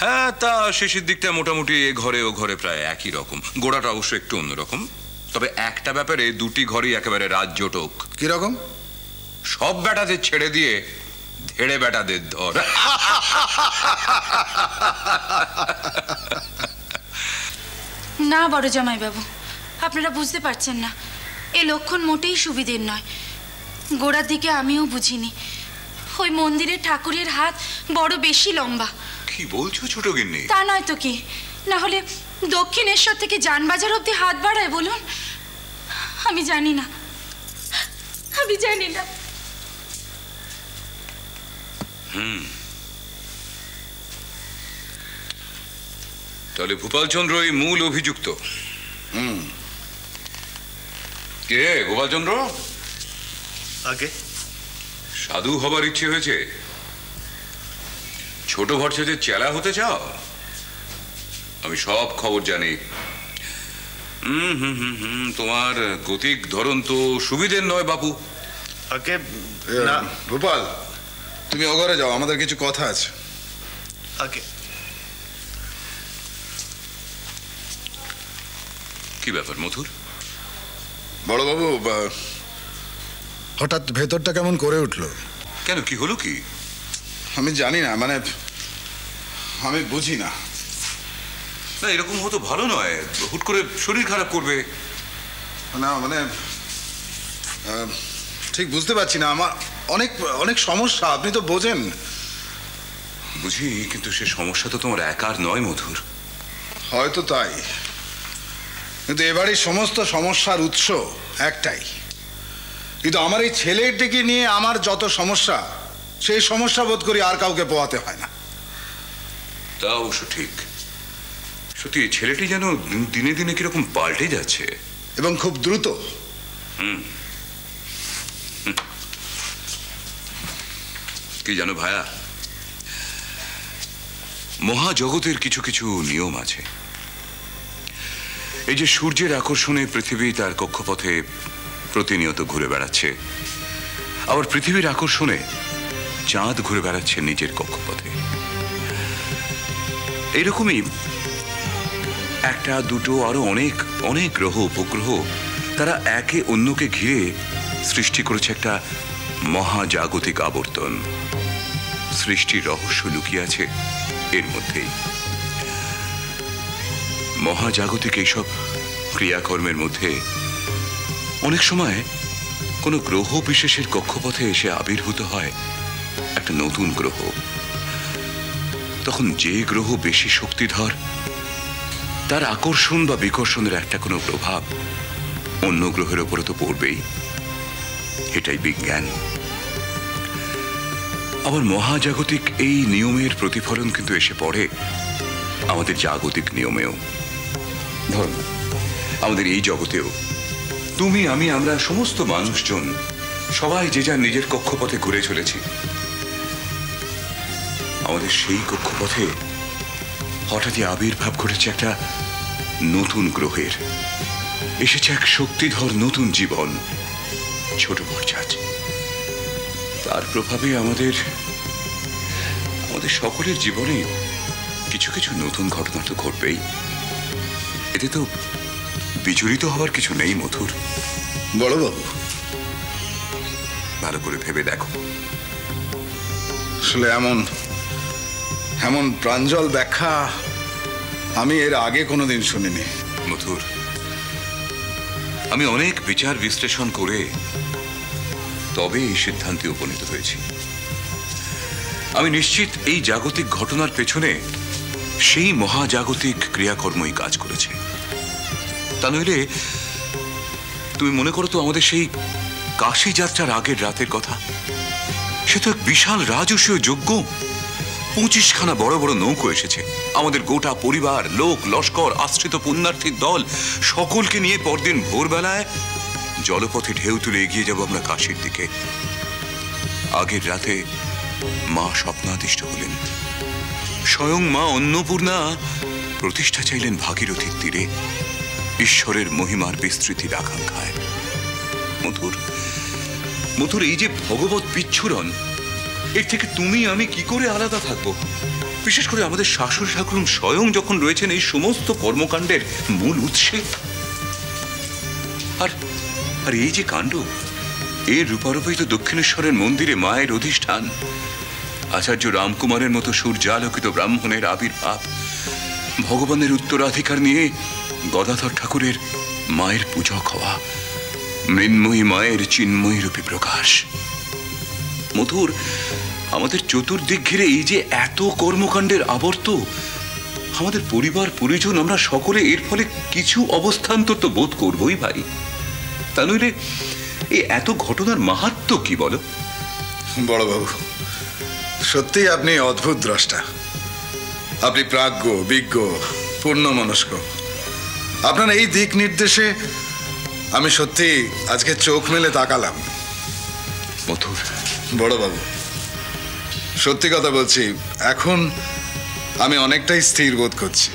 হ্যাঁ, তা শেষের দিকটা মোটামুটি এ ঘরে ও ঘরে প্রায় একই রকম। গোড়াটা অবশ্য একটু অন্যরকম। তবে একটা ব্যাপারে দুটি ঘরই একেবারে রাজ্যটক। কিরকম? সব বেটাদের ছেড়ে দিয়ে ধেড়ে বেটাদের ধর। না বড় জামাই বাবু, আপনারা বুঝতে পারছেন না, এ লক্ষণ মোটেই সুবিধের নয়। গোড়ার দিকে আমিও বুঝিনি, ওই মন্দিরের ঠাকুরের হাত বড় বেশি লম্বা। কি বলছো ছোট গিন্নি? তা নয় তো কি, না হলে দক্ষিণেশ্বর থেকে জানবাজার অব্দি হাত বাড়ায় বলুন? আমি জানি না, আমি জানি না। তাহলে ভূপালচন্দ্রই মূল অভিযুক্ত। কে গোপালচন্দ্র? আগে সাধু হবার ইচ্ছে হয়েছে? ছোট ভরসাতে চেলা হতে চাও? আমি সব খবর জানি। তোমার গতিক ধরন তো সুবিধের নয় বাপু। আগে না গোপাল, তুমি অঘরে যাও, আমাদের কিছু কথা আছে। আগে কি ব্যাপার মধুর? বড়বাবু, হঠাৎ ভেতরটা কেমন করে উঠলো? কেন, কি হলো কি? আমি জানি না, মানে আমি বুঝি না। না, এরকম হতো ভালো নয়। হুট করে শরীর খারাপ করবে। না মানে ঠিক বুঝতে পারছি না, আমার অনেক অনেক সমস্যা, আপনি তো বোঝেন। বুঝি, কিন্তু সে সমস্যা তো তোমার একার নয় মধুর। হয়তো তাই, কিন্তু এবারে সমস্ত সমস্যার উৎস একটাই। কিন্তু আমার এই ছেলেটিকে নিয়ে আমার যত সমস্যা, সেই সমস্যা বোধ করি আর কাউকে পোহাতে হয় না। তা অবশ্য ঠিক। সত্যি ছেলেটি যেন দিনে দিনে কিরকম পাল্টে যাচ্ছে, এবং খুব দ্রুত। কি জানো ভায়া, মহাজগতের কিছু কিছু নিয়ম আছে। এই যে সূর্যের আকর্ষণে পৃথিবী তার কক্ষপথে প্রতিনিয়ত ঘুরে বেড়াচ্ছে, আবার পৃথিবীর আকর্ষণে চাঁদ ঘুরে বেড়াচ্ছে নিজের কক্ষপথে। এইরকমই একটা দুটো আরো অনেক অনেক গ্রহ উপগ্রহ, তারা একে অন্যকে ঘিরে সৃষ্টি করেছে একটা মহাজাগতিক আবর্তন। সৃষ্টির রহস্য লুকিয়ে আছে এর মধ্যেই। মহাজাগতিক এইসব ক্রিয়াকর্মের মধ্যে অনেক সময় কোনো গ্রহ বিশেষের কক্ষপথে এসে আবির্ভূত হয় একটা নতুন গ্রহ। তখন যে গ্রহ বেশি শক্তিধর, তার আকর্ষণ বা বিকর্ষণের একটা কোনো প্রভাব অন্য গ্রহের উপরে তো পড়বেই। এটাই বিজ্ঞান। আবার মহাজাগতিক এই নিয়মের প্রতিফলন কিন্তু এসে পড়ে আমাদের জাগতিক নিয়মেও। ধরুন, আমাদের এই জগতেও তুমি আমি আমরা সমস্ত মানুষজন সবাই যে যার নিজের কক্ষপথে ঘুরে চলেছি। আমাদের সেই কক্ষপথে হঠাৎই আবির্ভাব ঘটেছে একটা নতুন গ্রহের। এসেছে এক শক্তিধর নতুন জীবন, ছোট বরজাত। তার প্রভাবে আমাদের সকলের জীবনে কিছু কিছু নতুন ঘটনা তো ঘটবেই। এতে তো বিচলিত হওয়ার কিছু নেই মধুর। বড়বাবু, ভালো করে ভেবে দেখো। আসলে এমন এমন প্রাঞ্জল ব্যাখ্যা আমি এর আগে কোনোদিন শুনিনি। মধুর, আমি অনেক বিচার বিশ্লেষণ করে তবে এই সিদ্ধান্তে উপনীত হয়েছি। আমি নিশ্চিত এই জাগতিক ঘটনার পেছনে সেই মহাজাগতিক ক্রিয়াকর্মই কাজ করেছে। তা নইলে তুমি মনে করো তো আমাদের সেই কাশী যাত্রার আগের রাতের কথা। সে তো এক বিশাল রাজস্বীয় যজ্ঞ। 25খানা বড় বড় নৌকো এসেছে। আমাদের গোটা পরিবার, লোক, লস্কর, আশ্রিত পুণ্যার্থীর দল, সকলকে নিয়ে পরদিন ভোরবেলায় জলপথে ঢেউ তুলে এগিয়ে যাব আমরা কাশীর দিকে। আগের রাতে মা স্বপ্নাদিষ্ট হলেন। স্বয়ং মা অন্নপূর্ণা প্রতিষ্ঠা চাইলেন ভাগীরথীর তীরে, ঈশ্বরের মহিমার বিস্তৃতির আকাঙ্ক্ষায়। মধুর মধুর, এই যে ভগবত বিচ্ছুরণ, এর থেকে তুমি আমি কি করে আলাদা থাকবো? বিশেষ করে আমাদের শাশুড়ি ঠাকুরুন স্বয়ং যখন রয়েছেন এই সমস্ত কর্মকাণ্ডের মূল উৎসে। আর আর এই যে কাণ্ড, এর রূপারোপিত দক্ষিণেশ্বরের মন্দিরে মায়ের অধিষ্ঠান, আচার্য রামকুমারের মতো সূর্যালোকিত ব্রাহ্মণের আবির্ভাব, ভগবানের উত্তরাধিকার নিয়ে গদাধর ঠাকুরের মায়ের পূজক হওয়া, মৃন্ময়ী মায়ের চিন্ময়ী রূপে প্রকাশ। মধুর, আমাদের চতুর্দিক ঘিরে এই যে এত কর্মকাণ্ডের আবর্ত, আমাদের পরিবার পরিজন আমরা সকলে এর ফলে কিছু অবস্থান্তর তো বোধ করবই ভাই। তা নইলে এই এত ঘটনার মাহাত্ম্য কি বলো? বড়বাবু, সত্যিই আপনি অদ্ভুত দ্রষ্টা। আপনি প্রাজ্ঞ, বিজ্ঞ, পূর্ণমনস্ক। আপনার এই দিক নির্দেশে আমি সত্যি আজকে চোখ মেলে তাকালাম। মধুর, বড়বাবু, সত্যি কথা বলছি, এখন আমি অনেকটাই স্থির বোধ করছি।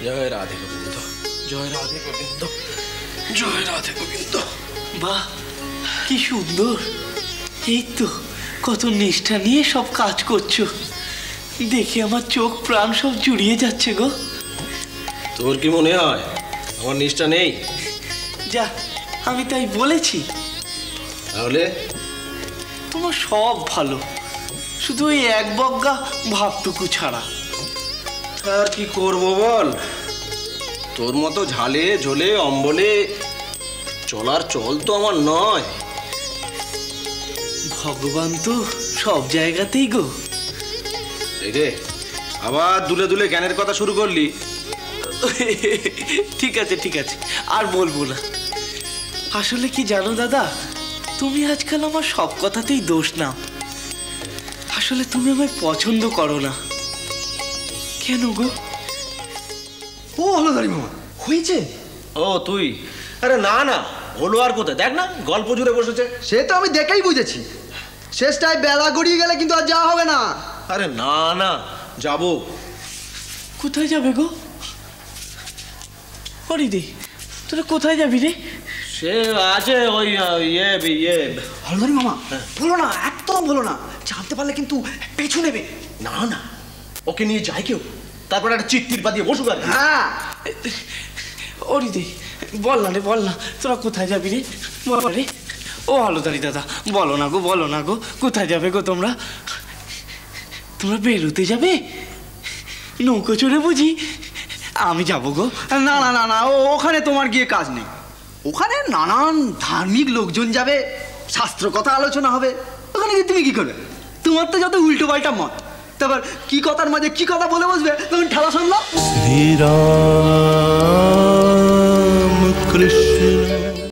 জয় রাধে গোবিন্দ, জয় রাধে গোবিন্দ, জয় রাধে গোবিন্দ। বাহ, কি সুন্দর! এই তো কত নিষ্ঠা নিয়ে সব কাজ করছো, দেখে আমার চোখ প্রাণ সব জুড়িয়ে যাচ্ছে গো। তোর কি মনে হয় আমার নিষ্ঠা নেই? যা, আমি তাই বলেছি। তাহলে তোমার সব ভালো, শুধু ওই এক বজ্ঞা ভাবটুকু ছাড়া। আর কি করবো বল, তোর মতো ঝালে ঝোলে অম্বলে চলার চল তো আমার নয়। ভগবান তো সব জায়গাতেই গো। এই রে, আবার দুলে দুলে জ্ঞানের কথা শুরু করলি। ঠিক আছে ঠিক আছে, আর বলবো না। আসলে কি জানো দাদা, তুমি আজকাল আমার সব কথাতেই দোষ নাও। আসলে তুমি আমায় পছন্দ করো না। কেন গো? ও হলদারি মামা, হয়েছে? ও তুই? আরে না না, হলো আর কোথায়, দেখ না গল্প জুড়ে বসেছে। সে তো আমি দেখেই বুঝেছি। শেষটায় বেলা গড়িয়ে গেলে কিন্তু আর যাওয়া হবে না। আরে না না, যাবো। কোথায় যাবে গো? হরিদি, তোরা কোথায় যাবি রে? সে আছে ওই ইয়ে। হলদারি মামা, বলো না, একদম বলো না, জানতে পারলে কিন্তু পেছু নেবে। না না, ওকে নিয়ে যায় কেউ, তারপর একটা চিত্তির পা দিয়ে বসুক আর কি। হ্যাঁ, হরিদি, বল না রে, বল না, তোরা কোথায় যাবি রে? বল রে। ও হলদারি দাদা, বলো না গো, বলো না গো, কোথায় যাবে গো তোমরা? তোমরা বেরোতে যাবে? নৌকো চড়ে বুঝি? আমি যাবো গো। না না না না, ওখানে তোমার গিয়ে কাজ নেই। ওখানে নানান ধার্মিক লোকজন যাবে, শাস্ত্র কথা আলোচনা হবে। ওখানে গিয়ে তুমি কি করবে? তোমার তো যত উল্টো পাল্টা মত, তারপর কি কথার মাঝে কি কথা বলে বসবে, তখন ঠেলা শুনলো।